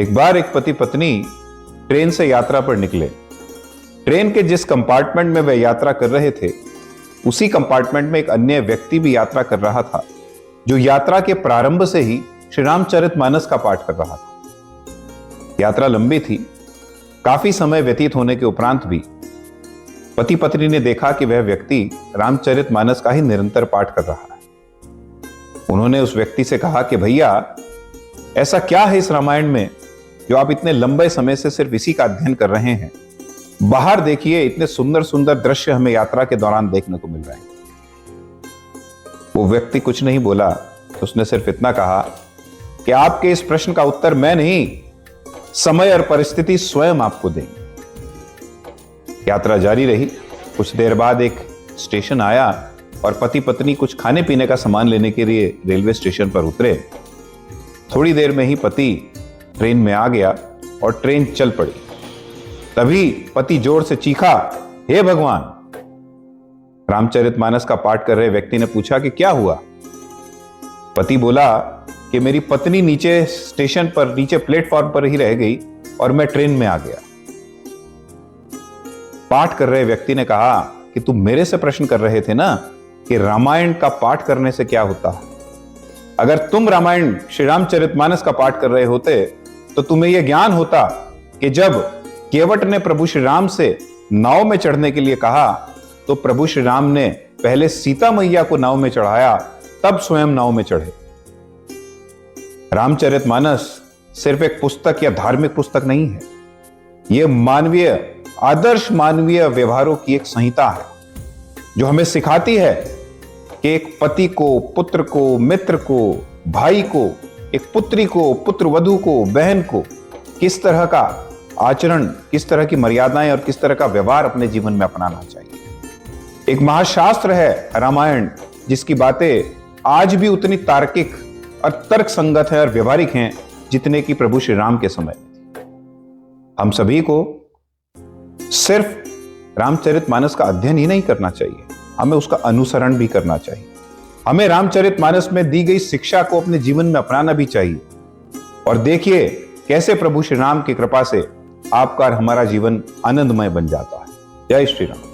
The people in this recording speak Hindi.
एक बार एक पति पत्नी ट्रेन से यात्रा पर निकले। ट्रेन के जिस कंपार्टमेंट में वे यात्रा कर रहे थे, उसी कंपार्टमेंट में एक अन्य व्यक्ति भी यात्रा कर रहा था, जो यात्रा के प्रारंभ से ही श्री रामचरितमानस का पाठ कर रहा था। यात्रा लंबी थी। काफी समय व्यतीत होने के उपरांत भी पति पत्नी ने देखा कि वह व्यक्ति रामचरितमानस का ही निरंतर पाठ कर रहा है। उन्होंने उस व्यक्ति से कहा कि भैया, ऐसा क्या है इस रामायण में जो आप इतने लंबे समय से सिर्फ इसी का अध्ययन कर रहे हैं? बाहर देखिए, इतने सुंदर सुंदर दृश्य हमें यात्रा के दौरान देखने को मिल रहे हैं। वो व्यक्ति कुछ नहीं बोला। उसने सिर्फ इतना कहा कि आपके इस प्रश्न का उत्तर मैं नहीं, समय और परिस्थिति स्वयं आपको देंगे। यात्रा जारी रही। कुछ देर बाद एक स्टेशन आया और पति पत्नी कुछ खाने पीने का सामान लेने के लिए रेलवे स्टेशन पर उतरे। थोड़ी देर में ही पति ट्रेन में आ गया और ट्रेन चल पड़ी। तभी पति जोर से चीखा, हे भगवान! रामचरितमानस का पाठ कर रहे व्यक्ति ने पूछा कि क्या हुआ? पति बोला कि मेरी पत्नी नीचे स्टेशन पर, नीचे प्लेटफॉर्म पर ही रह गई और मैं ट्रेन में आ गया। पाठ कर रहे व्यक्ति ने कहा कि तुम मेरे से प्रश्न कर रहे थे ना कि रामायण का पाठ करने से क्या होता है। अगर तुम रामायण श्री रामचरितमानस का पाठ कर रहे होते तो तुम्हें यह ज्ञान होता कि जब केवट ने प्रभु श्री राम से नाव में चढ़ने के लिए कहा तो प्रभु श्री राम ने पहले सीता मैया को नाव में चढ़ाया, तब स्वयं नाव में चढ़े। रामचरितमानस सिर्फ एक पुस्तक या धार्मिक पुस्तक नहीं है। यह मानवीय, आदर्श मानवीय व्यवहारों की एक संहिता है जो हमें सिखाती है कि एक पति को, पुत्र को, मित्र को, भाई को, एक पुत्री को, पुत्रवधू को, बहन को किस तरह का आचरण, किस तरह की मर्यादाएं और किस तरह का व्यवहार अपने जीवन में अपनाना चाहिए। एक महाशास्त्र है रामायण, जिसकी बातें आज भी उतनी तार्किक और तर्क संगत है और व्यवहारिक हैं जितने कि प्रभु श्री राम के समय में थी। हम सभी को सिर्फ रामचरितमानस का अध्ययन ही नहीं करना चाहिए, हमें उसका अनुसरण भी करना चाहिए। हमें रामचरितमानस में दी गई शिक्षा को अपने जीवन में अपनाना भी चाहिए। और देखिए कैसे प्रभु श्री राम की कृपा से आपका और हमारा जीवन आनंदमय बन जाता है। जय श्री राम।